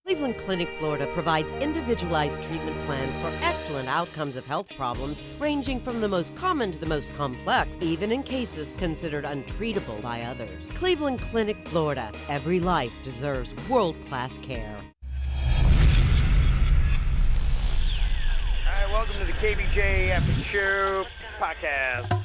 Cleveland Clinic, Florida provides individualized treatment plans for excellent outcomes of health problems ranging from the most common to the most complex, even in cases considered untreatable by others. Cleveland Clinic, Florida. Every life deserves world-class care. All right, welcome to the KVJ ATS Podcast.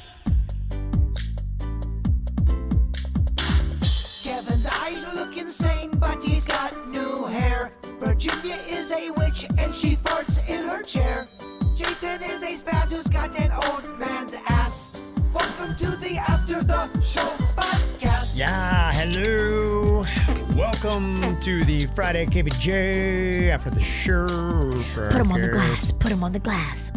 Kevin's eyes look insane, but he's got new hair. Virginia is a witch, and she farts in her chair. Jason is a spaz who's got an old man's ass. Welcome to the After the Show Podcast. Yeah, hello. Welcome to the Friday KVJ After the Show Podcast. Put him on the glass. Put him on the glass.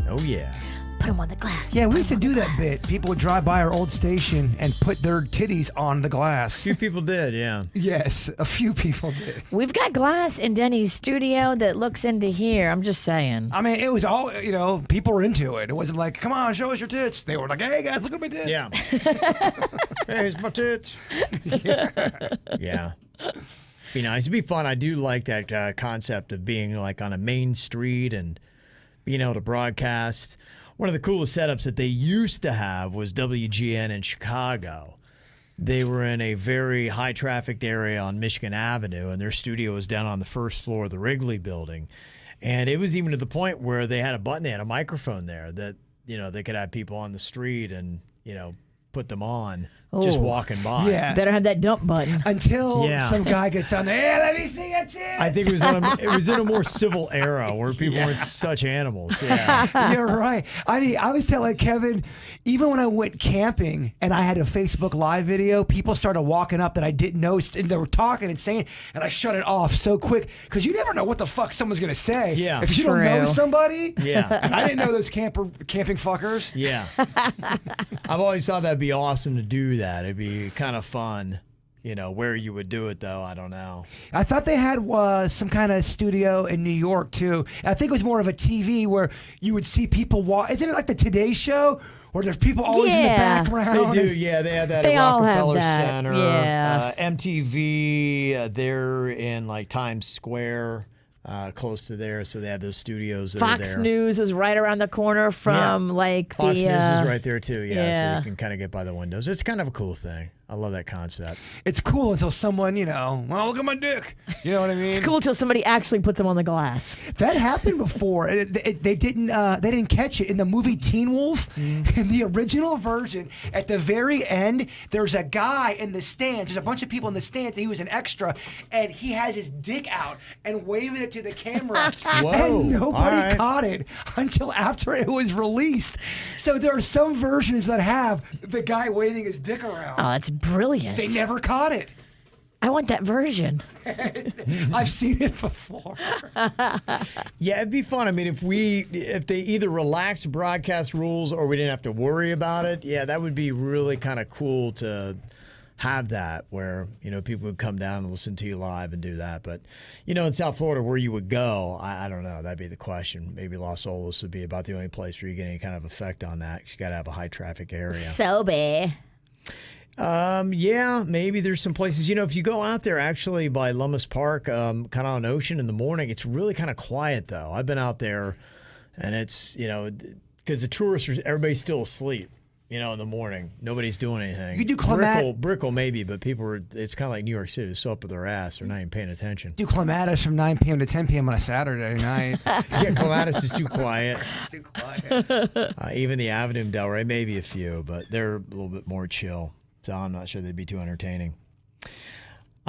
Oh, yeah. Put him on the glass. Yeah, we used to do that bit. People would drive by our old station and put their titties on the glass. A few people did, yeah. Yes, a few people did. We've got glass in Denny's studio that looks into here. I'm just saying. I mean, it was all, people were into it. It wasn't like, come on, show us your tits. They were like, hey, guys, look at my tits. Yeah. Hey, here's my tits. Yeah. Be nice. It'd be fun. I do like that concept of being like on a main street and being able to broadcast. One of the coolest setups that they used to have was WGN in Chicago. They were in a very high-trafficked area on Michigan Avenue, and their studio was down on the first floor of the Wrigley building. And it was even to the point where they had a button, they had a microphone there that, they could have people on the street and, put them on just walking by. Yeah. Better have that dump button. Until some guy gets on there, hey, let me see your tits. I think it was in a more civil era where people weren't such animals. Yeah. You're right. I mean, I was telling Kevin, even when I went camping and I had a Facebook Live video, people started walking up that I didn't know, and they were talking and saying, and I shut it off so quick because you never know what the fuck someone's going to say. Yeah. If you don't know True. somebody. Yeah. And I didn't know those camping fuckers. Yeah. I've always thought that'd be awesome to do that. It'd be kind of fun. Where you would do it, though, I don't know. I thought they had some kind of studio in New York, too. I think it was more of a TV where you would see people walk. Isn't it like the Today Show? Where there's people always in the background? They do, yeah. They have that They at all have Rockefeller that, Center. yeah. MTV, they're in, like, Times Square. Close to there, so they have those studios that are there. Fox News was right around the corner from Fox News is right there too, so yeah. you can kind of get by the windows. It's kind of a cool thing. I love that concept. It's cool until someone, well, look at my dick. You know what I mean? It's cool till somebody actually puts them on the glass. That happened before. They didn't catch it in the movie Teen Wolf. In the original version, at the very end, there's a guy in the stands. There's a bunch of people in the stands. And he was an extra, and he has his dick out and waving it to the camera. Whoa, and nobody all right. caught it until after it was released. So there are some versions that have the guy waving his dick around. Oh, that's brilliant. They never caught it. I want that version. I've seen it before. Yeah, it'd be fun. I mean, if they either relaxed broadcast rules or we didn't have to worry about it, yeah, that would be really kind of cool to have that where, people would come down and listen to you live and do that. But, in South Florida, where you would go, I don't know. That'd be the question. Maybe Los Olas would be about the only place where you get any kind of effect on that. You got to have a high traffic area. Sobe. Yeah, maybe there's some places, if you go out there actually by Lummis Park, kind of on Ocean in the morning, it's really kind of quiet though. I've been out there and it's, because the tourists, everybody's still asleep, in the morning. Nobody's doing anything. You do Brickell maybe, but it's kind of like New York City. They're so up with their ass. They're not even paying attention. Do Clematis from 9 p.m. to 10 p.m. on a Saturday night. Yeah, Clematis is too quiet. It's too quiet. Even the Avenue in Delray, maybe a few, but they're a little bit more chill. So I'm not sure they'd be too entertaining.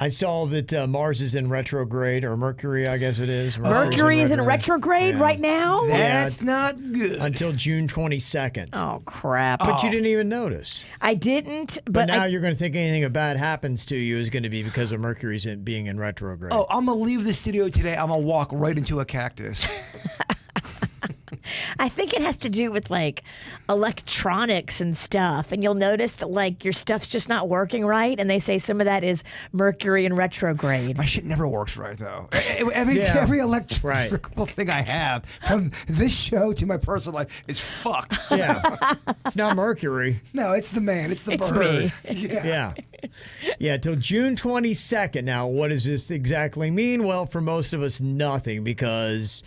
I saw that Mars is in retrograde, or Mercury, I guess it is. Mercury is in retrograde right now? That's not good. Until June 22nd. Oh, crap. But you didn't even notice. I didn't, But now you're going to think anything bad happens to you is going to be because of Mercury's being in retrograde. Oh, I'm going to leave the studio today. I'm going to walk right into a cactus. I think it has to do with like electronics and stuff. And you'll notice that like your stuff's just not working right. And they say some of that is Mercury in retrograde. My shit never works right, though. Every electrical thing I have, from this show to my personal life, is fucked. Yeah. It's not Mercury. No, it's the man. It's the It's bird. me. Yeah. Yeah, till June 22nd. Now, what does this exactly mean? Well, for most of us, nothing, because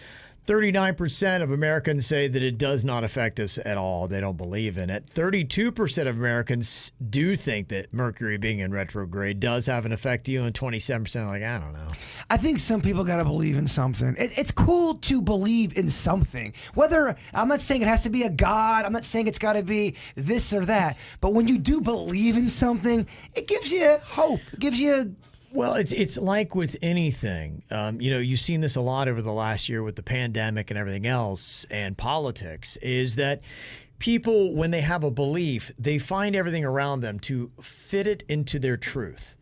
39% of Americans say that it does not affect us at all. They don't believe in it. 32% of Americans do think that Mercury being in retrograde does have an effect to you, and 27% are like, I don't know. I think some people got to believe in something. It's cool to believe in something. Whether, I'm not saying it has to be a god. I'm not saying it's got to be this or that. But when you do believe in something, it gives you hope. It gives you... Well, it's like with anything. You've seen this a lot over the last year with the pandemic and everything else, and politics, is that people, when they have a belief, they find everything around them to fit it into their truth.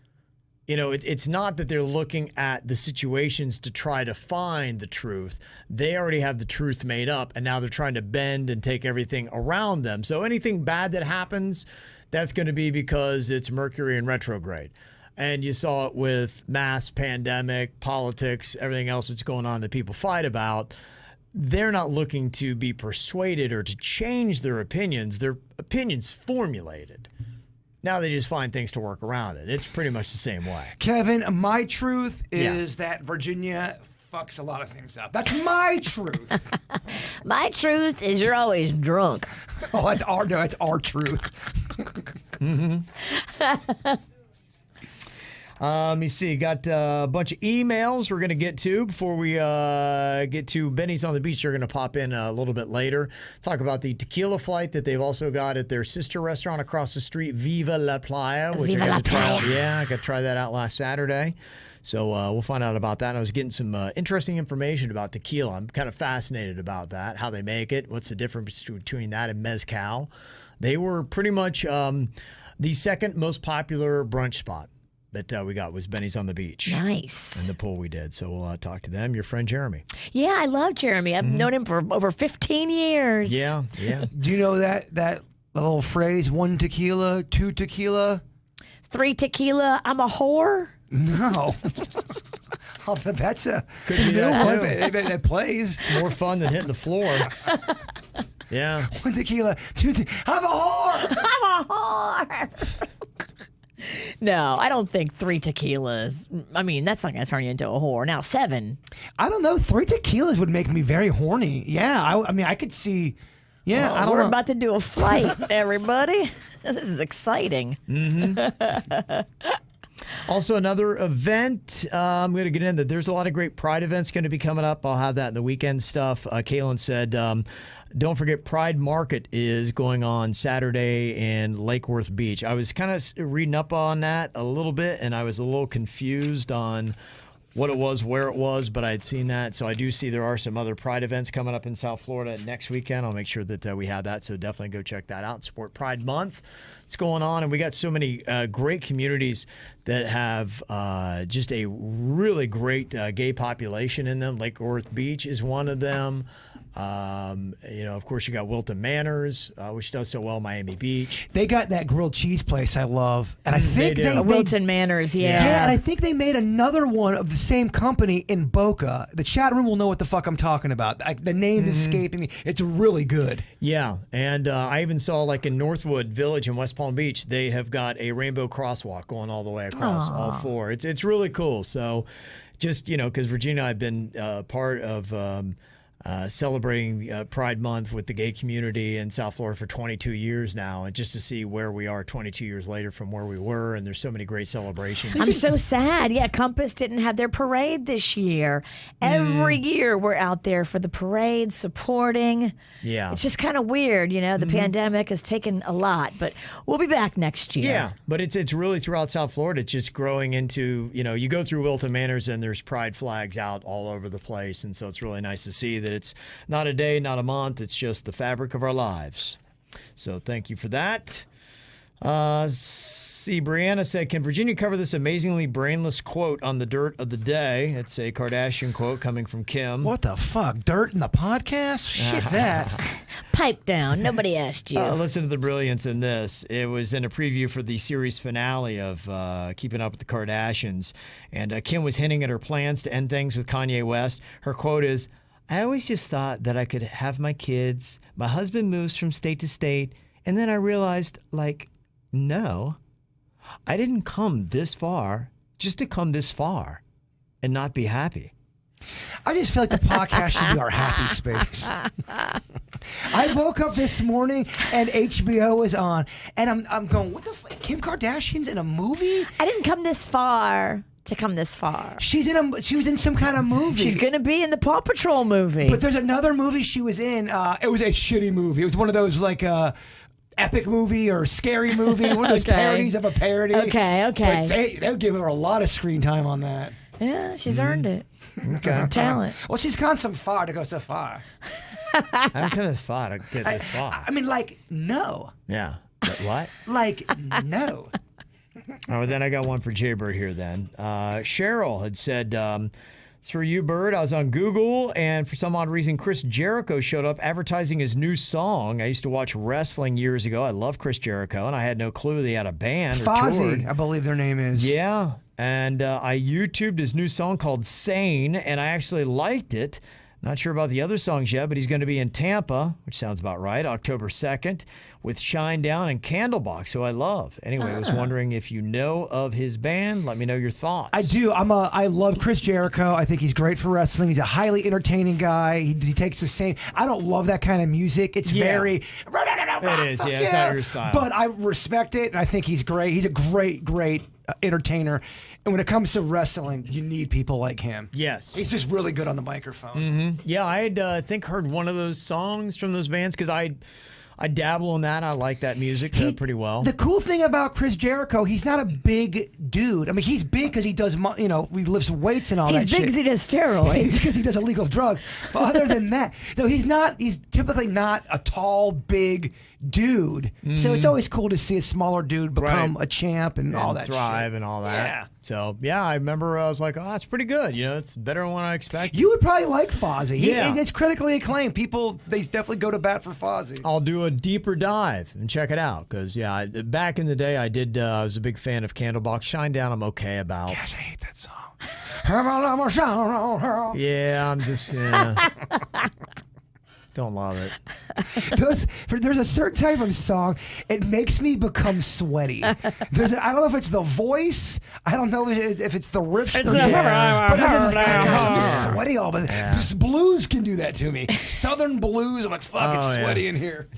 It's not that they're looking at the situations to try to find the truth. They already have the truth made up, and now they're trying to bend and take everything around them. So anything bad that happens, that's going to be because it's Mercury in retrograde. And you saw it with mass pandemic, politics, everything else that's going on that people fight about. They're not looking to be persuaded or to change their opinions. Their opinions formulated. Now they just find things to work around it. It's pretty much the same way. Kevin, my truth is that Virginia fucks a lot of things up. That's my truth. My truth is you're always drunk. Oh, that's our truth. Let me see. Got a bunch of emails we're going to get to before we get to Benny's on the Beach. They're going to pop in a little bit later. Talk about the tequila flight that they've also got at their sister restaurant across the street, Viva La Playa. Which Viva I got La to try. Playa. Yeah, I got to try that out last Saturday. So we'll find out about that. And I was getting some interesting information about tequila. I'm kind of fascinated about that, how they make it, what's the difference between that and mezcal. They were pretty much the second most popular brunch spot that we got was Benny's on the Beach. Nice. And the pool we did. So we'll talk to them. Your friend Jeremy. Yeah, I love Jeremy. I've known him for over 15 years. Yeah. Do you know that little phrase, 1 tequila, 2 tequila? 3 tequila, I'm a whore. No. Oh, that's a Could be new that, one too. that plays. More fun than hitting the floor. Yeah. 1 tequila, 2 tequila. I'm a whore. I'm a whore. No, I don't think 3 tequilas. I mean, that's not going to turn you into a whore. Now, 7. I don't know. 3 tequilas would make me very horny. Yeah, I mean, I could see. Yeah, I don't We're know. about to do a flight, everybody. This is exciting. Also, another event, I'm going to get into. There's a lot of great Pride events going to be coming up. I'll have that in the weekend stuff. Kaylin said, don't forget Pride Market is going on Saturday in Lake Worth Beach. I was kind of reading up on that a little bit, and I was a little confused on what it was, where it was, but I had seen that. So I do see there are some other Pride events coming up in South Florida next weekend. I'll make sure that we have that. So definitely go check that out. Support Pride Month. It's going on. And we got so many great communities that have just a really great gay population in them. Lake Worth Beach is one of them. Of course, you got Wilton Manors, which does so well, Miami Beach. They got that grilled cheese place I love, and I think do. they Wilton Manors, yeah. Yeah, and I think they made another one of the same company in Boca. The chat room will know what the fuck I'm talking about. The name is escaping me. It's really good. Yeah, and I even saw like in Northwood Village in West Palm Beach, they have got a rainbow crosswalk going all the way across all 4. It's really cool. So just, because Virginia and I have been part of celebrating Pride Month with the gay community in South Florida for 22 years now, and just to see where we are 22 years later from where we were, and there's so many great celebrations. I'm so sad. Yeah, Compass didn't have their parade this year. Every year we're out there for the parade, supporting. Yeah. It's just kind of weird, the pandemic has taken a lot, but we'll be back next year. Yeah, but it's really throughout South Florida. It's just growing into, you go through Wilton Manors and there's Pride flags out all over the place, and so it's really nice to see that it's not a day, not a month. It's just the fabric of our lives. So thank you for that. See, Brianna said, can Virginia cover this amazingly brainless quote on the dirt of the day? It's a Kardashian quote coming from Kim. What the fuck? Dirt in the podcast? Shit, that. Pipe down. Nobody asked you. Listen to the brilliance in this. It was in a preview for the series finale of Keeping Up with the Kardashians. And Kim was hinting at her plans to end things with Kanye West. Her quote is, I always just thought that I could have my kids. My husband moves from state to state. And then I realized, no, I didn't come this far just to come this far and not be happy. I just feel like the podcast should be our happy space. I woke up this morning and HBO was on, and I'm going, what the fuck? Kim Kardashian's in a movie? I didn't come this far to come this far. She was in some kind of movie. She's going to be in the Paw Patrol movie. But there's another movie she was in. It was a shitty movie. It was one of those epic movie or scary movie, one of those parodies of a parody. Okay. But they give her a lot of screen time on that. Yeah, she's earned it. Okay. Talent. Well, she's gone so far to go so far. I haven't come this far to get this far. I mean, no. Yeah. But what? No. Oh, then I got one for Jaybird here then. Cheryl had said, it's for you, Bird. I was on Google, and for some odd reason, Chris Jericho showed up advertising his new song. I used to watch wrestling years ago. I love Chris Jericho, and I had no clue they had a band or toured. Fozzy, I believe their name is. Yeah, and I YouTubed his new song called Sane, and I actually liked it. Not sure about the other songs yet, but he's going to be in Tampa, which sounds about right, October 2nd, with Shinedown and Candlebox, who I love. Anyway, I was wondering if you know of his band. Let me know your thoughts. I do. I love Chris Jericho. I think he's great for wrestling. He's a highly entertaining guy. He takes the same. I don't love that kind of music. It's very. It is, yeah. It's not your style. But I respect it, and I think he's great. He's a great entertainer. And when it comes to wrestling, you need people like him. Yes. He's just really good on the microphone. Mm-hmm. Yeah, I had think heard one of those songs from those bands because I dabble in that. I like that music pretty well. The cool thing about Chris Jericho, he's not a big dude. I mean, he's big because he does, he lifts weights and all that shit. He's big because he does steroids. He's because he does illegal drugs. But other than that, no, he's typically not a tall, big dude. So it's always cool to see a smaller dude become a champ and all that thrive shit. and all that. Yeah. So, yeah, I remember I was like, oh, it's pretty good. It's better than what I expected. You would probably like Fozzy. Yeah. It's critically acclaimed. People, they definitely go to bat for Fozzy. I'll do a deeper dive and check it out because, back in the day, I was a big fan of Candlebox. Shinedown, I'm okay about. Gosh, I hate that song. Yeah, I'm just, don't love it. There's a certain type of song, it makes me become sweaty. I don't know if it's the voice, I don't know if it's the riffs. But I'm like, oh gosh, I'm just sweaty all of it. Blues can do that to me. Southern blues, I'm like, fuck, it's sweaty in here.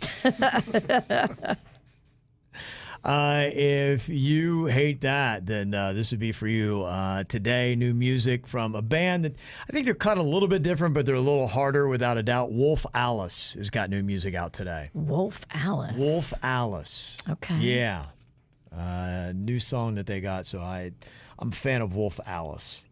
If you hate that, then this would be for you. Today, new music from a band that I think they're cut a little bit different, but they're a little harder without a doubt. Wolf Alice has got new music out today. Wolf Alice. Wolf Alice. Okay. Yeah. New song that they got. So I'm a fan of Wolf Alice.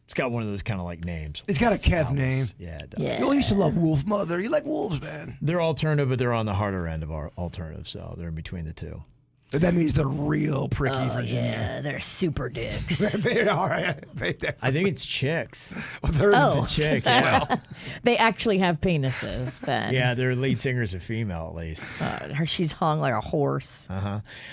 It's got one of those kind of like names. It's got a Kev name. Yeah, it does. Yeah. You used to love Wolf Mother. You like wolves, man. They're alternative, but they're on the harder end of our alternative, so they're in between the two. That means they're real pricky Virginia. Yeah, they're super dicks. They are. I think it's chicks. Well, they're It's a chick, yeah. They actually have penises then. Yeah, their lead singer's a female at least. She's hung like a horse.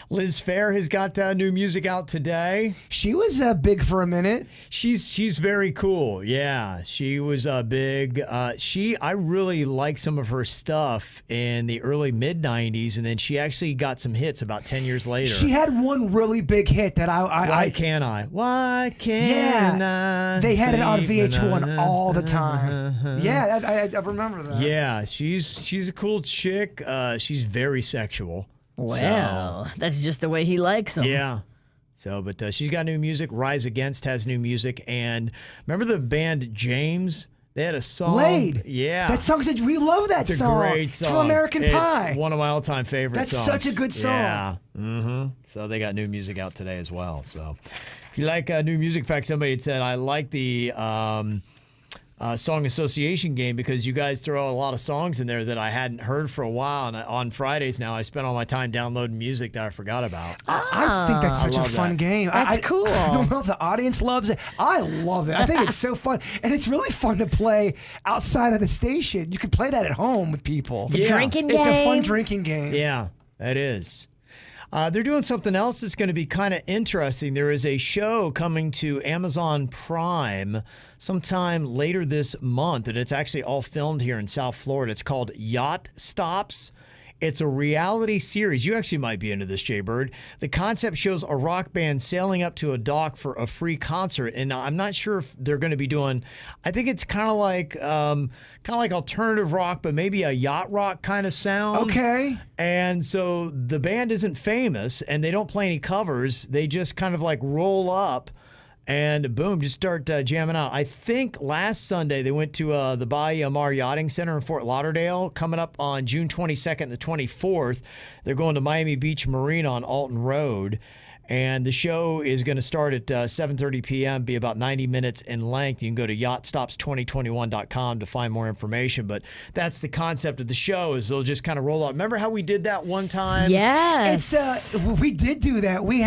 Liz Phair has got new music out today. She was big for a minute. She's very cool. Yeah, she was big. I really like some of her stuff in the early mid '90s, and then she actually got some hits about 10 years later. She had one really big hit that Why can't I? Why can't I? They had it on VH1 all the time. Yeah, I remember that. Yeah, she's a cool chick. She's very sexual. Well, that's just the way he likes them. Yeah. So, but she's got new music. Rise Against has new music. And remember the band James? They had a song. Laid. Yeah. That song, we love that it's song. It's a great song. It's from American Pie. It's one of my all-time favorite songs. That's such a good song. Yeah. Mm-hmm. So they got new music out today as well. So if you like new music, in fact, somebody had said, I like the song association game because you guys throw a lot of songs in there that I hadn't heard for a while. And on Fridays now, I spend all my time downloading music that I forgot about. I think that's such a fun game. That's cool. I don't know if the audience loves it. I love it. I think it's so fun. And it's really fun to play outside of the station. You can play that at home with people. The drinking game. It's a fun drinking game. Yeah, it is. They're doing something else that's going to be kind of interesting. There is a show coming to Amazon Prime sometime later this month, and it's actually all filmed here in South Florida. It's called Yacht Stops. It's a reality series. You actually might be into this, Jay Bird. The concept shows a rock band sailing up to a dock for a free concert, and I'm not sure if they're going to be doing. I think it's kind of like alternative rock, but maybe a yacht rock kind of sound. Okay. And so the band isn't famous, and they don't play any covers. They just kind of like roll up. And boom, just start jamming out. I think last Sunday they went to the Bahia Mar Yachting Center in Fort Lauderdale. Coming up on June 22nd and the 24th, they're going to Miami Beach Marina on Alton Road. And the show is going to start at 7:30 p.m., be about 90 minutes in length. You can go to yachtstops2021.com to find more information. But that's the concept of the show, is they'll just kind of roll out. Remember how we did that one time? Yes. We did do that. We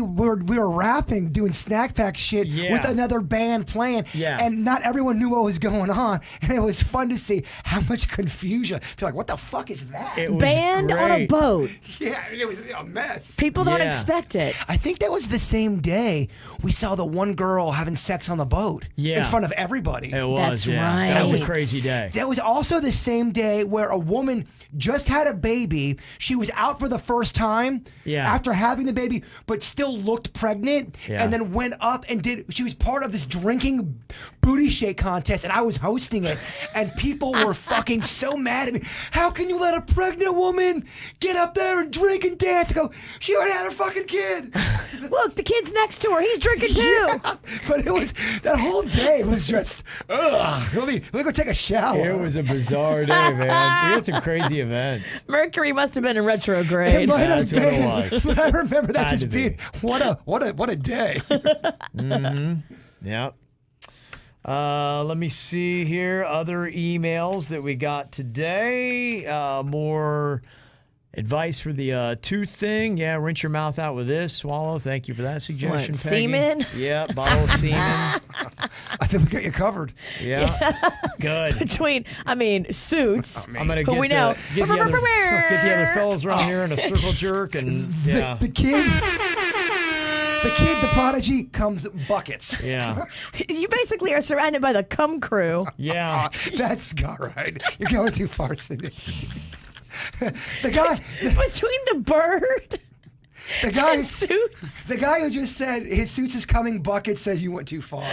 were rapping, doing snack pack shit with another band playing. Yeah. And not everyone knew what was going on. And it was fun to see how much confusion. Feel like, what the fuck is that? It was Band on a great. boat. Yeah, I mean, it was a mess. People don't Yeah. expect it. I think that was the same day we saw the one girl having sex on the boat Yeah. in front of everybody. It was, That's yeah. That was a right. crazy day. That was also the same day where a woman just had a baby. She was out for the first time after having the baby, but still looked pregnant, and then went up and she was part of this drinking booty shake contest, and I was hosting it, and people were fucking so mad at me. How can you let a pregnant woman get up there and drink and dance? I go, she already had her fucking kid. Look, the kid's next to her. He's drinking too. Yeah, but it was, that whole day was just, ugh. Let me go take a shower. It was a bizarre day, man. We had some crazy events. Mercury must have been in retrograde. It might have That's what it been, was. but I remember that Had just to be. being what a day. Yep. Let me see here. Other emails that we got today. More advice for the tooth thing. Yeah, rinse your mouth out with this. Swallow. Thank you for that suggestion, What, Peggy. semen? Yeah, bottle of semen. I think we got you covered. Yeah. Good. Between, Suits. I'm gonna Who get we know. the other fellas around here in a circle jerk, and yeah, The kid, the prodigy, comes buckets. yeah, You basically are surrounded by the cum crew. yeah. That's all right. You're going too far, Cindy. The guy, Between the bird the guy, and Suits. the guy who just said his suits is coming bucket said you went too far.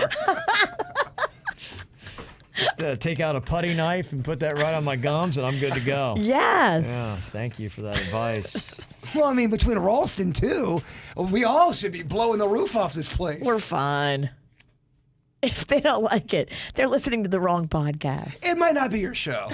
Just take out a putty knife and put that right on my gums, and I'm good to go. Yes. Yeah, thank you for that advice. Well, I mean, between Ralston too, we all should be blowing the roof off this place. We're fine. If they don't like it, they're listening to the wrong podcast. It might not be your show.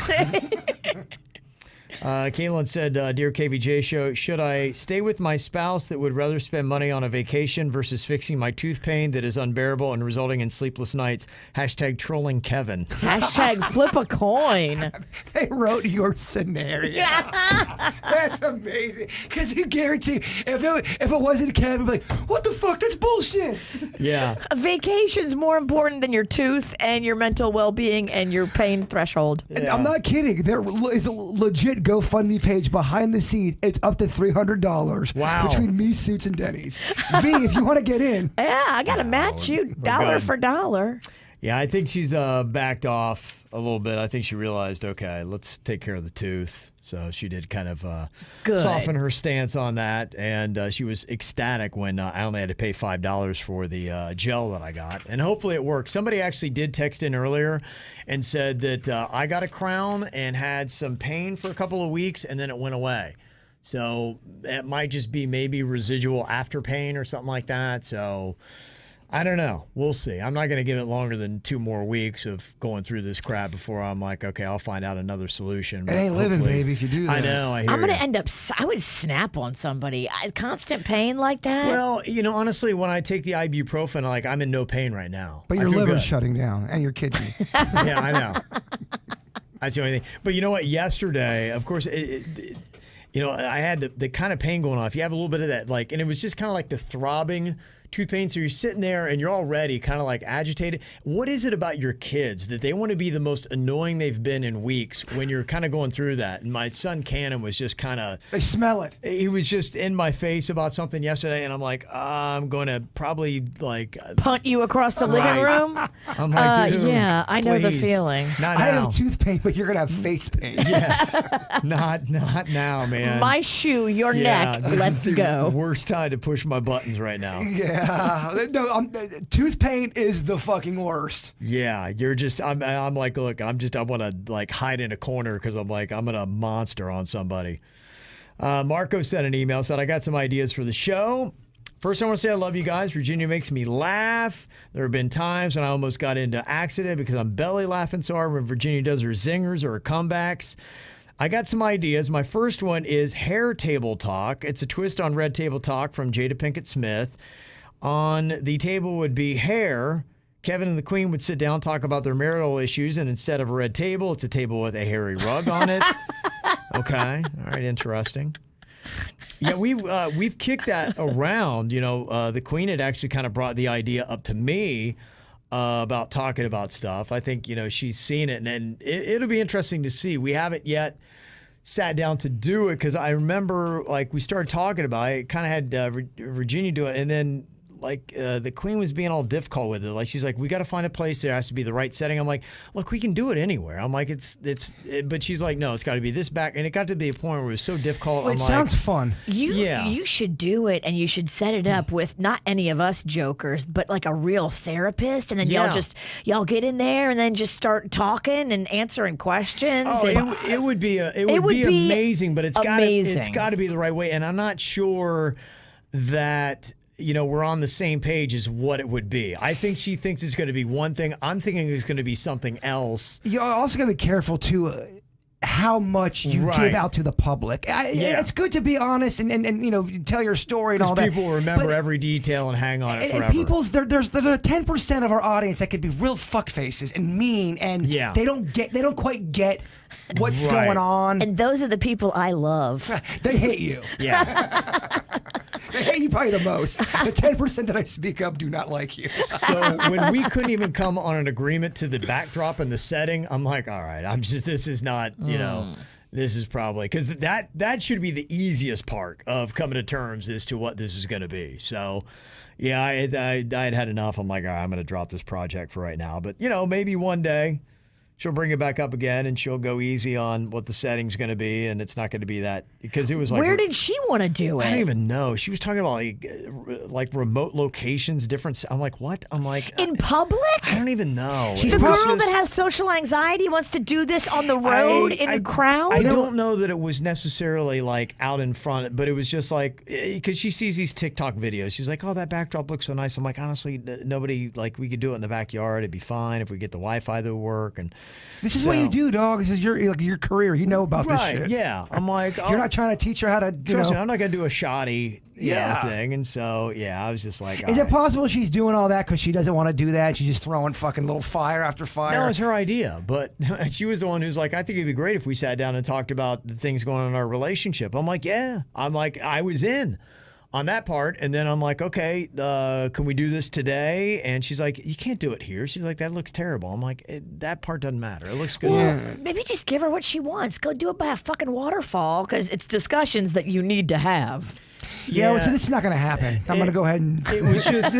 Caitlin said, Dear KVJ show, should I stay with my spouse that would rather spend money on a vacation versus fixing my tooth pain that is unbearable and resulting in sleepless nights? Hashtag trolling Kevin. Hashtag flip a coin. They wrote your scenario. That's amazing. Because you guarantee, if it wasn't Kevin, I'd be like, what the fuck? That's bullshit. Yeah. A vacation's more important than your tooth and your mental well-being and your pain threshold. And I'm not kidding. There is a legit GoFundMe page behind the scenes. It's up to $300. Wow. Between me, Suits, and Denny's. V, if you want to get in. Yeah, I got to match you dollar good. for dollar. Yeah, I think she's backed off a little bit. I think she realized, okay, let's take care of the tooth. So she did kind of Good. soften her stance on that. And she was ecstatic when I only had to pay $5 for the gel that I got. And hopefully it worked. Somebody actually did text in earlier and said that I got a crown and had some pain for a couple of weeks and then it went away. So it might just be maybe residual after pain or something like that. So I don't know. We'll see. I'm not going to give it longer than 2 more weeks of going through this crap before I'm like, okay, I'll find out another solution. It ain't living, baby, if you do that. I know. I hear I'm going to you. end up, I would snap on somebody. Constant pain like that. Well, honestly, when I take the ibuprofen, I'm in no pain right now. But I your feel liver's good. shutting down and your kidney. Yeah, I know. That's the only thing. But you know what? Yesterday, of course, I had the kind of pain going on. If you have a little bit of that, and it was just kind of like the throbbing tooth pain. So you're sitting there and you're already kind of agitated. What is it about your kids that they want to be the most annoying they've been in weeks when you're kind of going through that? And my son Cannon was just kind of... They smell it. He was just in my face about something yesterday, and I'm like, I'm going to probably punt you across the living room? I'm like, dude, yeah, I know the please. feeling. Not I now. have tooth pain, but you're going to have face pain. Yes. Not now, man. My shoe, your neck. this Let's is the go. Worst time to push my buttons right now. Yeah. No, tooth pain is the fucking worst. Yeah, you're just. I'm like, look, I want to hide in a corner because I'm gonna monster on somebody. Marco sent an email, said I got some ideas for the show. First, I want to say I love you guys. Virginia makes me laugh. There have been times when I almost got into accident because I'm belly laughing so hard when Virginia does her zingers or her comebacks. I got some ideas. My first one is Hair Table Talk. It's a twist on Red Table Talk from Jada Pinkett Smith. On the table would be hair. Kevin and the Queen would sit down, talk about their marital issues, and instead of a red table, it's a table with a hairy rug on it. Okay. All right. Interesting. Yeah, we've kicked that around. The Queen had actually kind of brought the idea up to me about talking about stuff. I think, she's seen it, and it'll be interesting to see. We haven't yet sat down to do it because I remember, we started talking about it, kind of had Virginia do it, and then the Queen was being all difficult with it. She's like, we got to find a place. There has to be the right setting. I'm like, look, we can do it anywhere. I'm like, but she's like, no, it's got to be this back. And it got to be a point where it was so difficult. Well, it sounds fun. You should do it, and you should set it up with not any of us jokers, but a real therapist, and then y'all get in there and then just start talking and answering questions. Oh, it would be amazing, but it's got to be the right way. And I'm not sure that we're on the same page as what it would be. I think she thinks it's going to be one thing. I'm thinking it's going to be something else. You also got to be careful too how much you give out to the public. It's good to be honest and tell your story and all that. People remember every detail and hang on it forever. And there's a 10% of our audience that could be real fuck faces and mean, and they don't quite get what's going on. And those are the people I love. They hate you. Yeah. They hate you probably the most. The 10% that I speak of do not like you. So when we couldn't even come on an agreement to the backdrop and the setting, I'm like, all right, this is not, this is probably, because that should be the easiest part of coming to terms as to what this is going to be. So, yeah, I had enough. I'm like, all right, I'm going to drop this project for right now. But, maybe one day she'll bring it back up again and she'll go easy on what the setting's going to be, and it's not going to be that, because it was where did she want to do it? I don't even know. She was talking about remote locations, different. I'm like, what? I'm like, in public? I don't even know. The girl that has social anxiety wants to do this on the road in a crowd? I don't know that it was necessarily out in front, but it was just because she sees these TikTok videos. She's like, oh, that backdrop looks so nice. I'm like, honestly, nobody, we could do it in the backyard. It'd be fine if we get the Wi-Fi that would work. And this is what you do, dog. This is your career. You know about this shit. Yeah. I'm like, you're not trying to teach her how to, trust me, I'm not going to do a shoddy thing. And so, I was just like, is it possible she's doing all that because she doesn't want to do that? She's just throwing fucking little fire after fire? No, it's her idea. But she was the one who's like, I think it'd be great if we sat down and talked about the things going on in our relationship. I'm like, yeah. I'm like, I was in on that part. And then I'm like, okay, can we do this today? And she's like, you can't do it here. She's like, that looks terrible. I'm like, that part doesn't matter. It looks good. Well, maybe just give her what she wants. Go do it by a fucking waterfall, because it's discussions that you need to have. Yeah, so this is not going to happen. I'm going to go ahead and. It was just.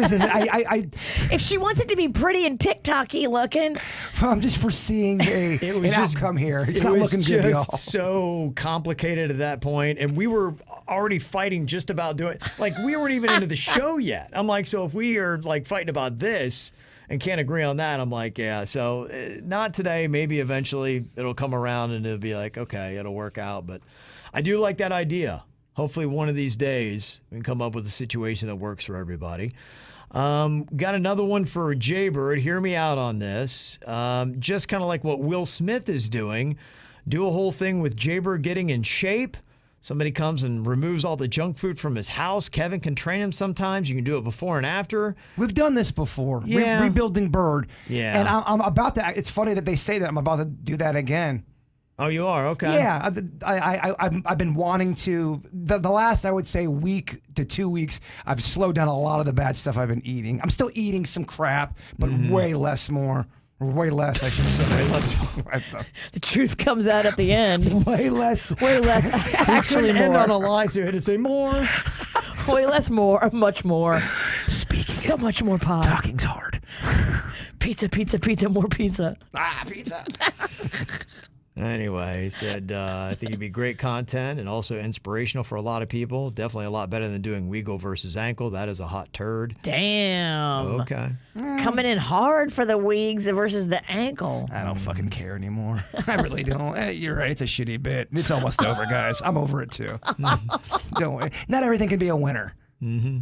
If she wants it to be pretty and TikTok-y looking. I'm just foreseeing an outcome here. It's not looking good, y'all. It was just so complicated at that point, and we were already fighting just about doing. We weren't even into the show yet. I'm like, so if we are fighting about this and can't agree on that, I'm like, yeah. So not today. Maybe eventually it'll come around and it'll be like, okay, it'll work out. But I do like that idea. Hopefully one of these days we can come up with a situation that works for everybody. Got another one for Jaybird. Hear me out on this. Just kind of like what Will Smith is doing. Do a whole thing with Jaybird getting in shape. Somebody comes and removes all the junk food from his house. Kevin can train him sometimes. You can do it before and after. We've done this before. Yeah. Rebuilding Bird. Yeah. And I'm about to. It's funny that they say that I'm about to do that again. Oh, you are? Okay. Yeah, I've been wanting to. The last, I would say, week to 2 weeks, I've slowed down a lot of the bad stuff I've been eating. I'm still eating some crap, but way less, I should say. The truth comes out at the end. Way less. Actually, End more. on a lie, so you had to say more. Way less, more, much more. Speaking So much more pie. talking's hard. Pizza, more pizza. Pizza. Anyway, he said, I think it'd be great content and also inspirational for a lot of people. Definitely a lot better than doing Weagle versus Ankle. That is a hot turd. Damn. Okay. Coming in hard for the Weegs versus the Ankle. I don't fucking care anymore. I really don't. You're right. It's a shitty bit. It's almost over, guys. I'm over it too. Don't worry. Not everything can be a winner. Mm-hmm.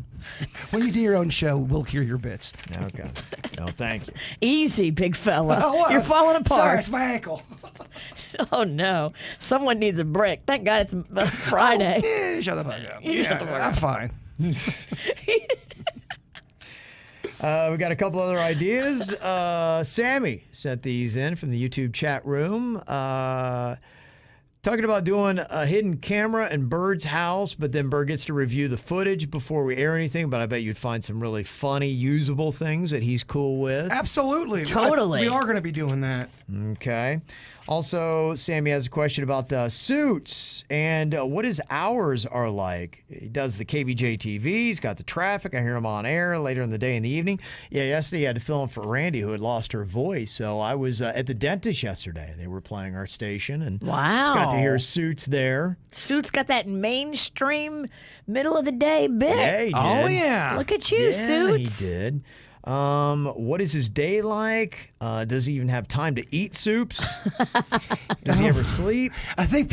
When you do your own show, we'll hear your bits. Okay. No, thank you. Easy, big fella. Oh, well, You're falling apart. Sorry, it's my ankle. Oh, no. Someone needs a brick. Thank God it's Friday. Yeah, shut the fuck up. Shut the fuck I'm fine. We got a couple other ideas. Sammy sent these in from the YouTube chat room. Talking about doing a hidden camera in Bird's house, but then Bird gets to review the footage before we air anything. But I bet you'd find some really funny, usable things that he's cool with. Absolutely. Totally. We are going to be doing that. Okay. Also, Sammy has a question about Suits and what his hours are like. He does the KVJ TV. He's got the traffic. I hear him on air later in the day and the evening. Yeah, yesterday he had to fill in for Randy, who had lost her voice. So I was at the dentist yesterday. They were playing our station and got to hear Suits there. Suits got that mainstream middle of the day bit. Yeah, he did. Oh, yeah. Look at you, Yeah, Suits. he did. What is his day like? Does he even have time to eat soups? Does he ever sleep? I think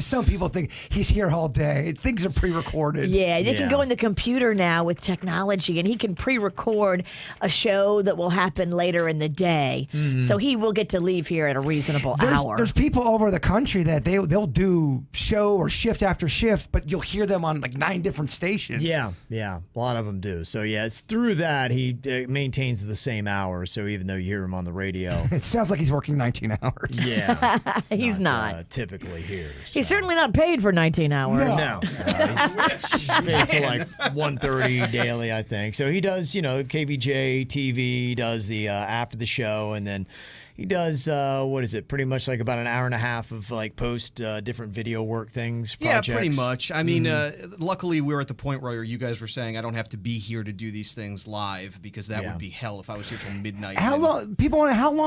some people think he's here all day. Things are pre-recorded. Yeah, they can Yeah. go in the computer now with technology, and he can pre-record a show that will happen later in the day. So he will get to leave here at a reasonable hour. There's people all over the country that they'll do show or shift after shift, but you'll hear them on like 9 different stations. Yeah, a lot of them do. So yeah, it's through that he maintains the same hours. So even though you hear him on the radio, It sounds like he's working 19 hours. yeah, He's not. typically here. So. He's certainly not paid for 19 hours. No, he's paid to like 1:30 daily, I think. So he does, KVJ TV, he does the after the show, and then he does pretty much like about an hour and a half of like post different video work things. Projects. Yeah, pretty much. I mean, luckily we're at the point where you guys were saying I don't have to be here to do these things live because that would be hell if I was here till midnight. How long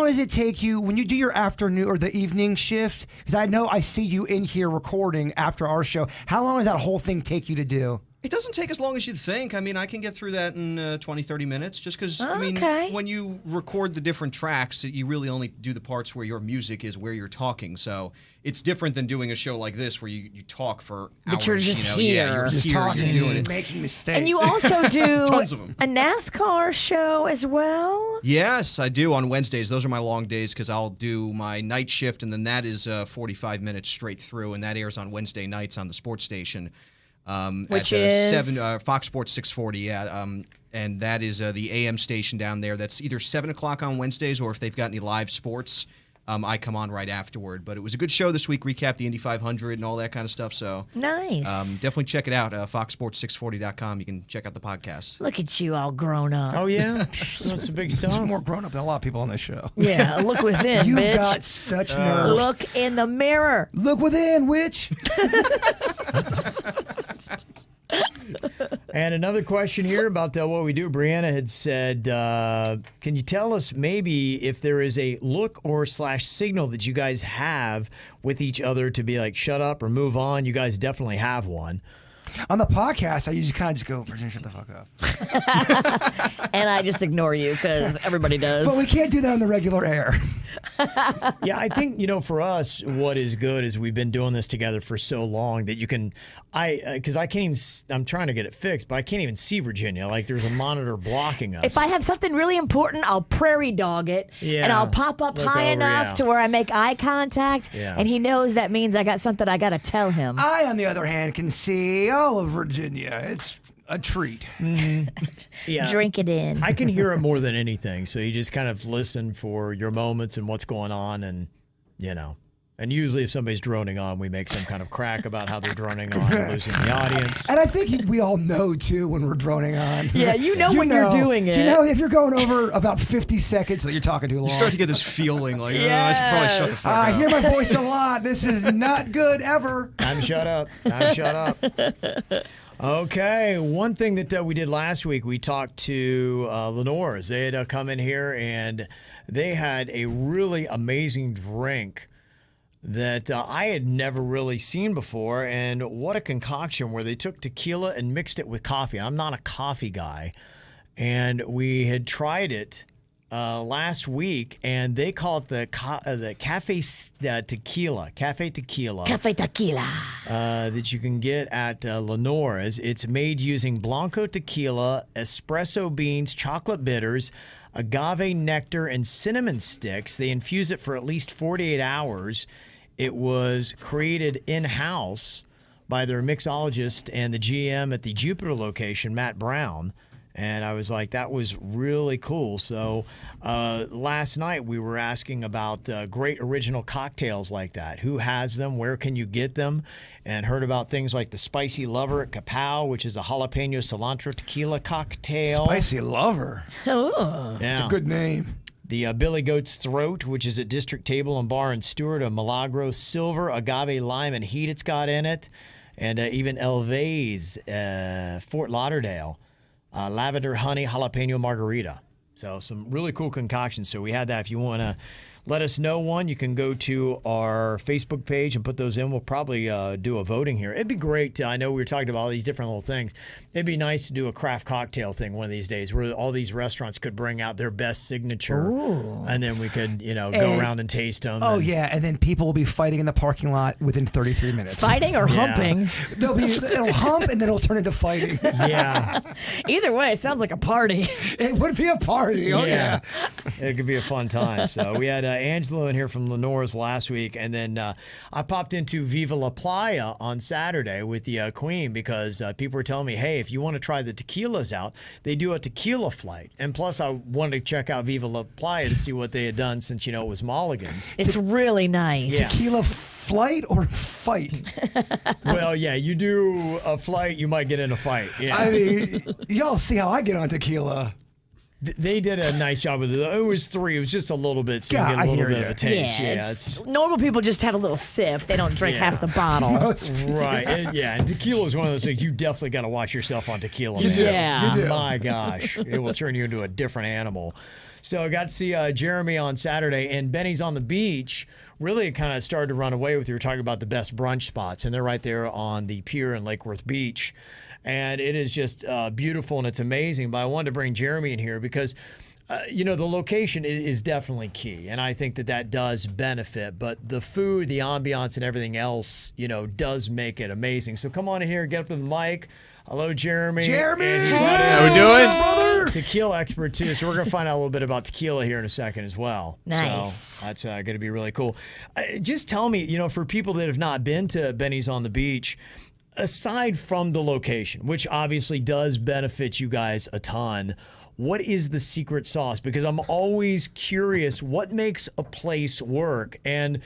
does it take you when you do your afternoon or the evening shift? Because I know I see you in here recording after our show. How long does that whole thing take you to do? It doesn't take as long as you'd think. I mean, I can get through that in 20, 30 minutes just because, Okay. when you record the different tracks, you really only do the parts where your music is where you're talking. So it's different than doing a show like this where you talk for hours. But you're just Yeah, here. you're Just here, talking you're doing and it. making mistakes. And you also do Tons of 'em. a NASCAR show as well? Yes, I do on Wednesdays. Those are my long days because I'll do my night shift, and then that is 45 minutes straight through, and that airs on Wednesday nights on the sports station. Which at, is? 7 Fox Sports 640, yeah. And that is the AM station down there. That's either 7 o'clock on Wednesdays, or if they've got any live sports, I come on right afterward. But it was a good show this week, recap the Indy 500 and all that kind of stuff. So Nice. definitely check it out, foxsports640.com. You can check out the podcast. Look at you all grown up. Oh yeah, that's some big He's stuff. more grown up than a lot of people on this show. Yeah, look within, You've bitch. got such nerve. Look in the mirror. Look within, witch. And another question here about what we do. Brianna had said, can you tell us maybe if there is a look or / signal that you guys have with each other to be like, shut up or move on? You guys definitely have one. On the podcast, I usually kind of just go, Virginia, shut the fuck up. And I just ignore you because everybody does. But we can't do that on the regular air. Yeah, I think, for us, what is good is we've been doing this together for so long that you can, because I can't even, I'm trying to get it fixed, but I can't even see Virginia. Like there's a monitor blocking us. If I have something really important, I'll prairie dog it, and I'll pop up high enough to where I make eye contact, and he knows that means I got something I got to tell him. I, on the other hand, can see all of Virginia. It's a treat. Yeah. Drink it in. I can hear it more than anything, so you just kind of listen for your moments and what's going on, and And usually if somebody's droning on, we make some kind of crack about how they're droning on and losing the audience. And I think we all know, too, when we're droning on. Yeah, when you're doing it. If you're going over about 50 seconds that you're talking too long. You start to get this feeling like, I should probably shut the fuck up. I hear my voice a lot. This is not good ever. Time to shut up. Okay, one thing that we did last week, we talked to Lenore's. They had come in here, and they had a really amazing drink that I had never really seen before, and what a concoction where they took tequila and mixed it with coffee. I'm not a coffee guy, and we had tried it last week, and they call it the Cafe Tequila. Cafe Tequila. Cafe Tequila. That you can get at Lenore's. It's made using Blanco tequila, espresso beans, chocolate bitters, agave nectar, and cinnamon sticks. They infuse it for at least 48 hours. It was created in-house by their mixologist and the GM at the Jupiter location, Matt Brown. And I was like, that was really cool. So last night we were asking about great original cocktails like that. Who has them? Where can you get them? And heard about things like the Spicy Lover at Kapow, which is a jalapeno cilantro tequila cocktail. Spicy Lover. Oh. Yeah. It's a good name. The Billy Goat's Throat, which is at District Table and Bar in Stewart, a Milagro Silver, agave lime and heat it's got in it. And even Elvay's Fort Lauderdale, lavender honey jalapeno margarita. So some really cool concoctions. So we had that. If you want to let us know one, you can go to our Facebook page and put those in. We'll probably do a voting here. It'd be great I know we were talking about all these different little things. It'd be nice to do a craft cocktail thing one of these days where all these restaurants could bring out their best signature. Ooh. And then we could, go around and taste them. Oh, yeah. And then people will be fighting in the parking lot within 33 minutes. Fighting or humping? It'll hump and then it'll turn into fighting. Yeah. Either way, it sounds like a party. It would be a party. Oh, yeah. It could be a fun time. So we had Angelo in here from Lenore's last week, and then I popped into Viva La Playa on Saturday with the Queen because people were telling me, hey, if you want to try the tequilas out, they do a tequila flight. And plus, I wanted to check out Viva La Playa to see what they had done since, it was Mulligan's. It's really nice. Yeah. Tequila flight or fight? Well, yeah, you do a flight, you might get in a fight. Yeah. I mean, y'all see how I get on tequila. They did a nice job with it. It was 3. It was just a little bit, so you Yeah, get I a little hear bit ya. of a taste. Yeah, normal people just have a little sip. They don't drink half the bottle. Right. And tequila is one of those things you definitely got to watch yourself on tequila. You man. do. Yeah. You do. My gosh, it will turn you into a different animal. So I got to see Jeremy on Saturday, and Benny's on the Beach. Really, it kind of started to run away with you. We were talking about the best brunch spots, and they're right there on the pier in Lake Worth Beach. And it is just beautiful, and it's amazing. But I wanted to bring Jeremy in here because the location is definitely key, and I think that does benefit. But the food, the ambiance, and everything else, does make it amazing. So come on in here, get up to the mic. Hello, Jeremy. Jeremy! And How we doing? Brother! Tequila expert, too. So we're going to find out a little bit about tequila here in a second as well. Nice. So that's going to be really cool. Just tell me, for people that have not been to Benny's on the Beach, aside from the location, which obviously does benefit you guys a ton, what is the secret sauce? Because I'm always curious what makes a place work. And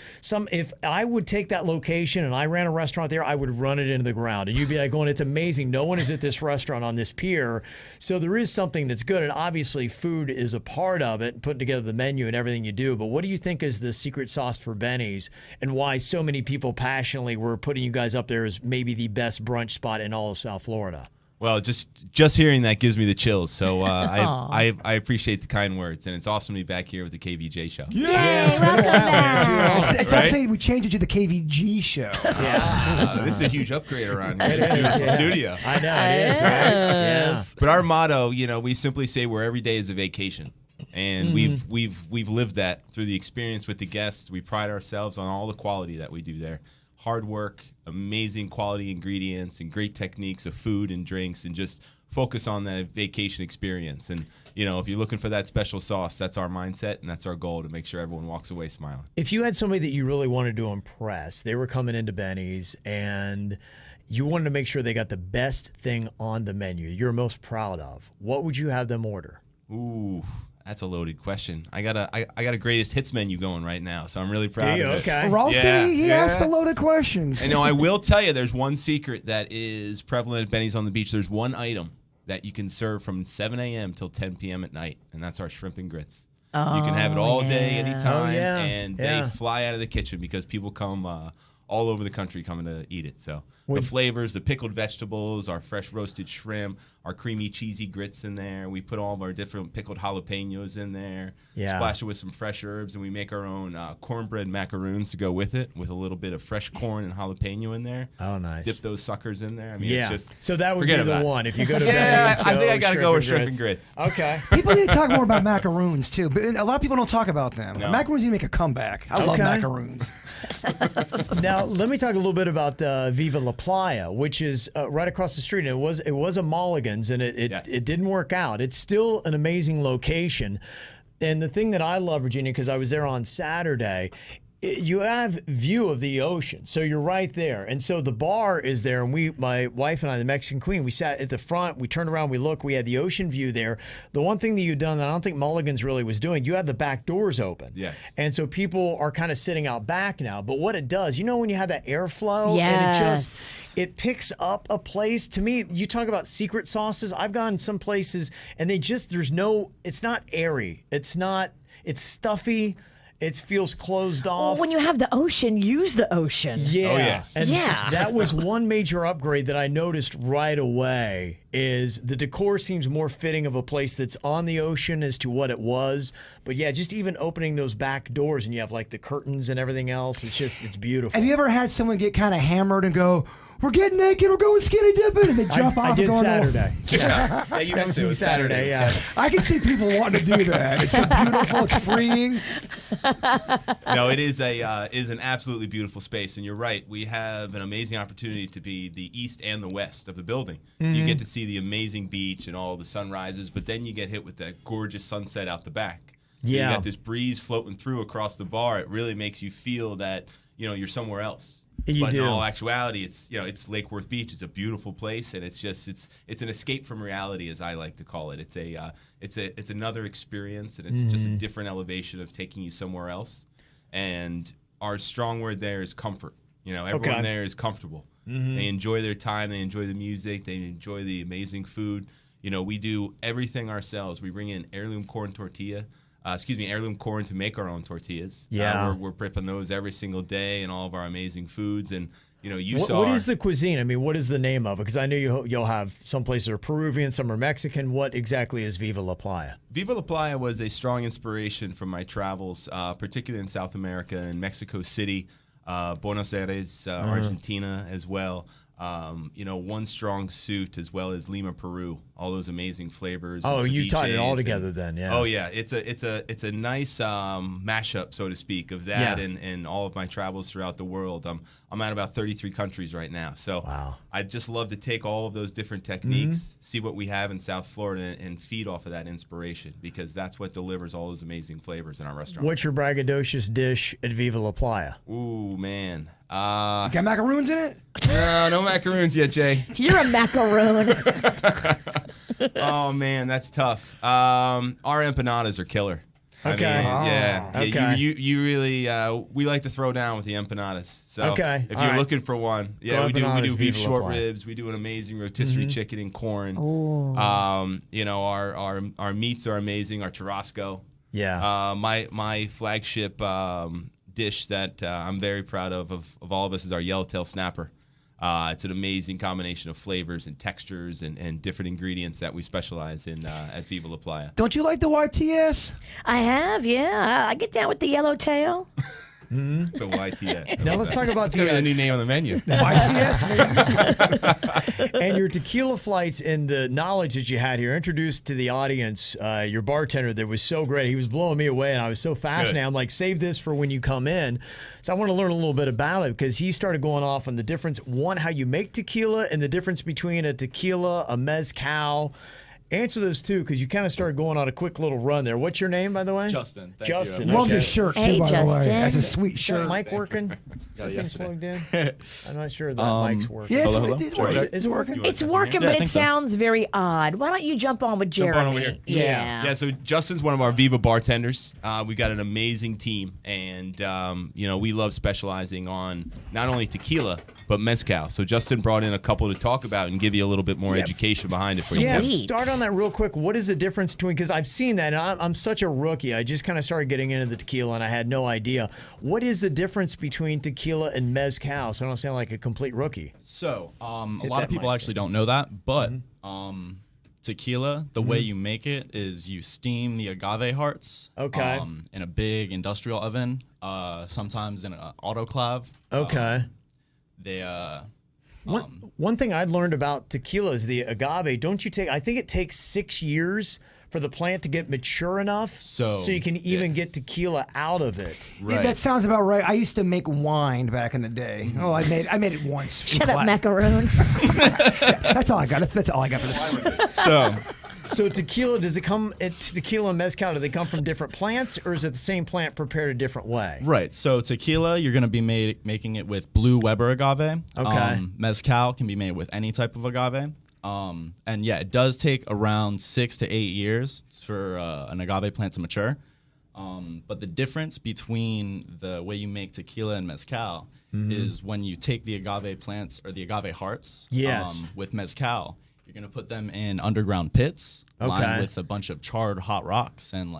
if I would take that location and I ran a restaurant there, I would run it into the ground. And you'd be like going, it's amazing. No one is at this restaurant on this pier. So there is something that's good. And obviously food is a part of it, putting together the menu and everything you do. But what do you think is the secret sauce for Benny's and why so many people passionately were putting you guys up there as maybe the best brunch spot in all of South Florida? Well, just hearing that gives me the chills. So I appreciate the kind words, and it's awesome to be back here with the KVJ show. Yay, welcome back. It's actually, we changed it to the KVG show. This is a huge upgrade around here. It is, Beautiful studio. I know, it is, right? Yeah. But our motto, we simply say where every day is a vacation. And we've lived that through the experience with the guests. We pride ourselves on all the quality that we do there. Hard work, amazing quality ingredients, and great techniques of food and drinks, and just focus on that vacation experience. And, if you're looking for that special sauce, that's our mindset, and that's our goal, to make sure everyone walks away smiling. If you had somebody that you really wanted to impress, they were coming into Benny's, and you wanted to make sure they got the best thing on the menu you're most proud of, what would you have them order? Ooh, that's a loaded question. I got a greatest hits menu going right now, so I'm really proud of it. Okay. Ralston, he asked the loaded questions. I will tell you, there's one secret that is prevalent at Benny's on the Beach. There's one item that you can serve from 7 a.m. till 10 p.m. at night, and that's our shrimp and grits. You can have it all day, anytime, and they fly out of the kitchen because people come all over the country coming to eat it. So the flavors, the pickled vegetables, our fresh roasted shrimp, our creamy cheesy grits in there. We put all of our different pickled jalapenos in there. Splash it with some fresh herbs, and we make our own cornbread macaroons to go with it, with a little bit of fresh corn and jalapeno in there. Oh, nice. Dip those suckers in there. It's just, so that would be the one. If you go to Benny's, I think I got to go with shrimp and grits. Okay. People need to talk more about macaroons, too. But a lot of people don't talk about them. No. Macaroons need to make a comeback. I love macaroons. Now, let me talk a little bit about Viva La Playa, which is right across the street. And it was a Mulligan's, and it didn't work out. It's still an amazing location. And the thing that I love, Virginia, because I was there on Saturday, you have view of the ocean, so you're right there. And so the bar is there, and my wife and I, the Mexican Queen, we sat at the front, we turned around, we looked, we had the ocean view there. The one thing that you've done that I don't think Mulligan's really was doing, you had the back doors open. Yes. And so people are kind of sitting out back now. But what it does, when you have that airflow, Yes. and it picks up a place. To me, you talk about secret sauces. I've gone some places, and it's not airy. It's stuffy. It feels closed off. Well, when you have the ocean, use the ocean. Yeah. Oh, yes. And that was one major upgrade that I noticed right away is the decor seems more fitting of a place that's on the ocean as to what it was. But yeah, just even opening those back doors and you have like the curtains and everything else. It's beautiful. Have you ever had someone get kind of hammered and go, "We're getting naked, we're going skinny dipping," and they jump off? I did and go Saturday. Yeah, you That was me Saturday. Yeah. I can see people wanting to do that. It's so beautiful. It's freeing. No, it is an absolutely beautiful space, and you're right. We have an amazing opportunity to be the east and the west of the building. So you get to see the amazing beach and all the sunrises, but then you get hit with that gorgeous sunset out the back. So you got this breeze floating through across the bar. It really makes you feel that you're somewhere else. But in all actuality, it's Lake Worth Beach. It's a beautiful place, and it's an escape from reality, as I like to call it. It's another experience, and it's just a different elevation of taking you somewhere else. And our strong word there is comfort. Everyone there is comfortable. They enjoy their time. They enjoy the music. They enjoy the amazing food. We do everything ourselves. We bring in heirloom corn to make our own tortillas. Yeah. We're prepping those every single day, and all of our amazing foods. And what is the cuisine? I mean, what is the name of it? Because I know you'll have some places are Peruvian, some are Mexican. What exactly is Viva La Playa? Viva La Playa was a strong inspiration from my travels, particularly in South America and Mexico City, Buenos Aires, Argentina as well. One strong suit, as well as Lima, Peru. All those amazing flavors. Oh, you tied it all together then, yeah. Oh yeah, it's a nice mashup, so to speak, of that and all of my travels throughout the world. I'm at about 33 countries right now, so I'd just love to take all of those different techniques, see what we have in South Florida, and feed off of that inspiration, because that's what delivers all those amazing flavors in our restaurant. What's your braggadocious dish at Viva La Playa? Ooh, man. Got macaroons in it? No macaroons yet, Jay. You're a macaroon. Oh man, that's tough. Our empanadas are killer. Okay. I mean, you really we like to throw down with the empanadas. So if you're looking for one, we do beef short ribs. We do an amazing rotisserie chicken and corn. Ooh. Our meats are amazing. Our churrasco. Yeah. My flagship dish that I'm very proud of all of us is our yellowtail snapper. It's an amazing combination of flavors and textures and different ingredients that we specialize in at Viva La Playa. Don't you like the YTS? I have, yeah. I get down with the yellowtail. The YTS. Now let's talk about It's gonna be the new name on the menu. YTS, man. and your tequila flights and the knowledge that you had here. Introduced to the audience your bartender that was so great. He was blowing me away, and I was so fascinated. I'm like, save this for when you come in. So I want to learn a little bit about it because he started going off on the difference, one, how you make tequila, and the difference between a tequila, a mezcal. Answer those two because you kind of started going on a quick little run there. What's your name, by the way? Justin. Thank Justin. You. Love Okay. this shirt, too, Hey, by the way. Justin. That's a sweet Is shirt. that mic working? Got it Is that thing yesterday. plugged in? I'm not sure that mic's working. Yeah, Hello? it's Sorry. working. Is it working? It's Yeah, working, I but it think so. sounds very odd. Why don't you jump on with Jeremy? Jump on over here. Yeah. So Justin's one of our Viva bartenders. We got an amazing team, and we love specializing on not only tequila but mezcal. So Justin brought in a couple to talk about and give you a little bit more education behind it for you. Yeah, Sweet. start on that real quick. What is the difference between, because I've seen that, and I'm such a rookie. I just kind of started getting into the tequila, and I had no idea. What is the difference between tequila and mezcal? So I don't sound like a complete rookie. So, a lot that of people mic. actually don't know that, but tequila, the way you make it is you steam the agave hearts. Okay. In a big industrial oven, sometimes in an autoclave. Okay. They One thing I'd learned about tequila is the agave. Don't you take? I think it takes 6 years for the plant to get mature enough, So, you can even get tequila out of it. Yeah, that sounds about right. I used to make wine back in the day. Oh, I made it once. in Shut up, class. macaroon. That's all I got. That's all I got for this. So tequila, does it come? Tequila and mezcal, do they come from different plants, or is it the same plant prepared a different way? Right. So tequila, you're going to be making it with blue Weber agave. Okay. Mezcal can be made with any type of agave. And yeah, it does take around 6 to 8 years for an agave plant to mature. But the difference between the way you make tequila and mezcal is when you take the agave plants or the agave hearts Yes. with mezcal, you're going to put them in underground pits lined with a bunch of charred hot rocks and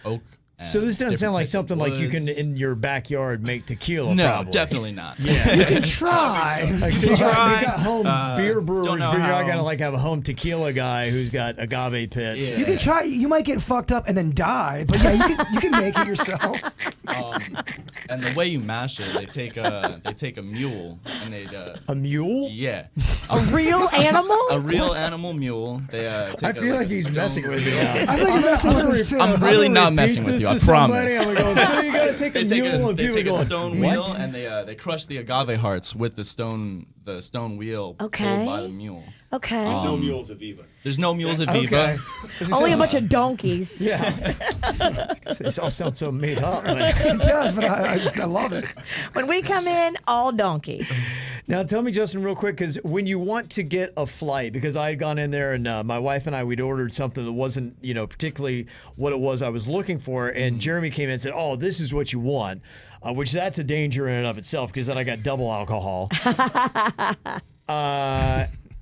oak. So this doesn't different sound like types of something like you can woods. in your backyard make tequila. No, probably. definitely not. You can try. Like, so you got home beer brewers, don't know but you're not how- gonna have a home tequila guy who's got agave pits. Yeah. You can try. You might get fucked up and then die, but yeah, you can make it yourself. And the way you mash it, they take a mule and they A mule? yeah, A real animal? a real animal mule. They take I feel like he's messing with me now. I think you're messing with us too. I'm really not messing with you. I promise. I'm going, so you gotta take a They mule and take people a going, stone what? wheel and they crush the agave hearts with the stone wheel Okay. pulled by the mule. Okay. No mules of Viva. There's no mules at Okay. Viva. Only a bunch of donkeys. Yeah. This all sounds so made up. but- It does, but I love it. When we come in, all donkey. Now, tell me, Justin, real quick, because when you want to get a flight, because I had gone in there and my wife and I, we'd ordered something that wasn't, particularly what it was I was looking for, and Jeremy came in and said, "Oh, this is what you want," which that's a danger in and of itself, because then I got double alcohol.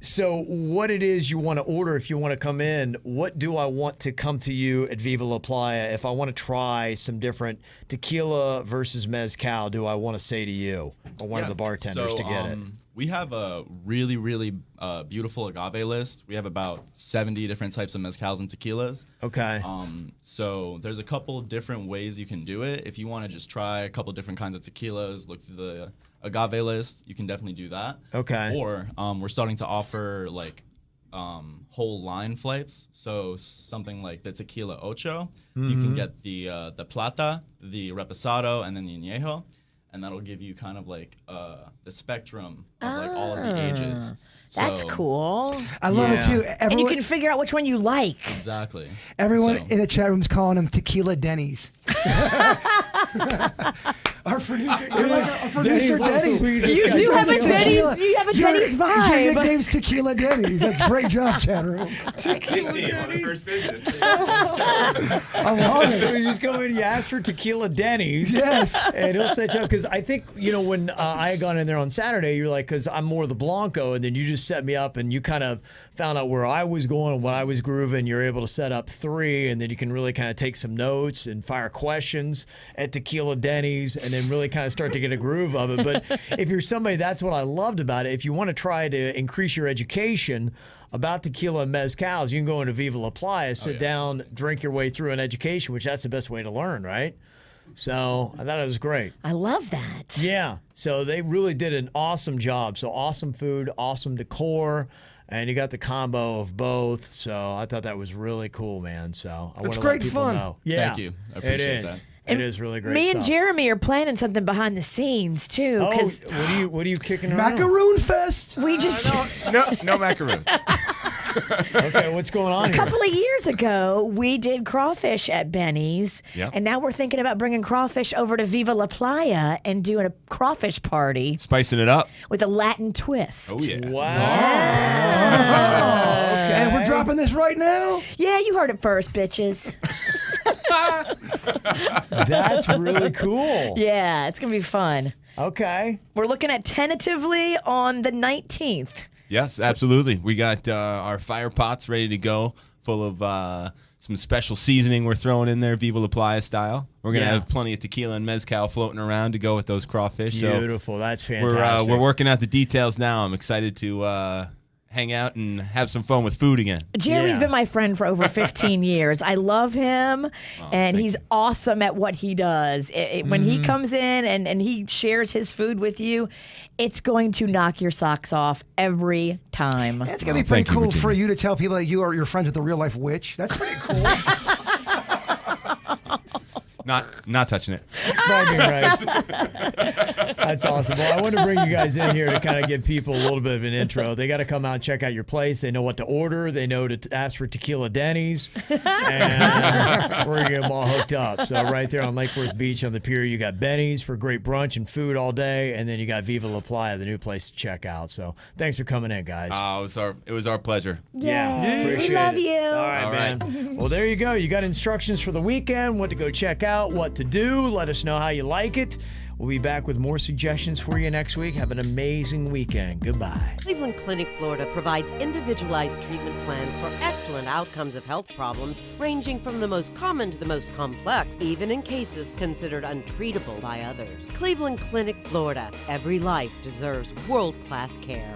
So what it is you want to order if you want to come in, what do I want to come to you at Viva La Playa if I want to try some different tequila versus mezcal? Do I want to say to you or one of the bartenders to get it? We have a really, really beautiful agave list. We have about 70 different types of mezcals and tequilas. Okay. So there's a couple different ways you can do it. If you want to just try a couple different kinds of tequilas, look through the agave list, you can definitely do that. Okay. Or we're starting to offer whole line flights. So something like the tequila ocho, you can get the plata, the reposado, and then the añejo, and that'll give you kind of the spectrum of all of the ages. That's So- cool. I love it too. And you can figure out which one you like. Exactly. Everyone So- in the chat room's calling them Tequila Denny's. Our producer, you're like our producer, Denny. You do have a Denny's. You have a Denny's Your vibe. nickname's Tequila Denny's. That's a great job, chat room. I love it. So you just go in, you ask for Tequila Denny's. Yes. And he'll set you up. Because I think, when I had gone in there on Saturday, you're like, because I'm more the Blanco, and then you just set me up and you kind of found out where I was going and what I was grooving. You're able to set up 3, and then you can really kind of take some notes and fire questions at Tequila Denny's and then really kind of start to get a groove of it. But if you're somebody, that's what I loved about it. If you want to try to increase your education about tequila and mezcals, you can go into Viva La Playa, sit down, drink your way through an education, which that's the best way to learn, right? So I thought it was great. I love that. Yeah. So they really did an awesome job. So awesome food, awesome decor, and you got the combo of both. So I thought that was really cool, man. So I want It's to great let people fun. know. Yeah, Thank you. I appreciate it is. that. It is really great Me stuff. and Jeremy are planning something behind the scenes too. Oh, 'Cause what are you kicking around? Macaroon Fest. we just No macaroon. Okay, what's going on a here? couple of years ago we did crawfish at Benny's, Yep. and now we're thinking about bringing crawfish over to Viva La Playa and doing a crawfish party Spicing it up. with a Latin twist. Oh, yeah. Wow. Okay. And we're dropping this right now. Yeah, you heard it first, bitches. That's really cool. Yeah, it's gonna be fun. Okay. We're looking at tentatively on the 19th. Yes, absolutely. We got our fire pots ready to go, full of some special seasoning we're throwing in there, Viva La Playa style. We're going to Yeah. have plenty of tequila and mezcal floating around to go with those crawfish. Beautiful. That's So fantastic. we're working out the details now. I'm excited to hang out and have some fun with food again. Jeremy's Yeah. been my friend for over 15 years. I love him, and thank he's awesome at what he does. When he comes in and he shares his food with you, it's going to knock your socks off every time. It's gonna be pretty thank you, cool Virginia. for you to tell people that you're friends with the real life witch. That's pretty cool. Not touching it. Bragging rights. That's awesome. Well, I want to bring you guys in here to kind of give people a little bit of an intro. They got to come out and check out your place. They know what to order. They know to ask for Tequila Denny's. And we're going to get them all hooked up. So right there on Lake Worth Beach on the pier, you got Benny's for great brunch and food all day. And then you got Viva La Playa, the new place to check out. So thanks for coming in, guys. It was our pleasure. Yeah, appreciate we love it. you. All right, All man. Well, there you go. You got instructions for the weekend, what to go check out, what to do. Let us know how you like it. We'll be back with more suggestions for you next week. Have an amazing weekend. Goodbye. Cleveland Clinic, Florida provides individualized treatment plans for excellent outcomes of health problems ranging from the most common to the most complex, even in cases considered untreatable by others. Cleveland Clinic, Florida. Every life deserves world-class care.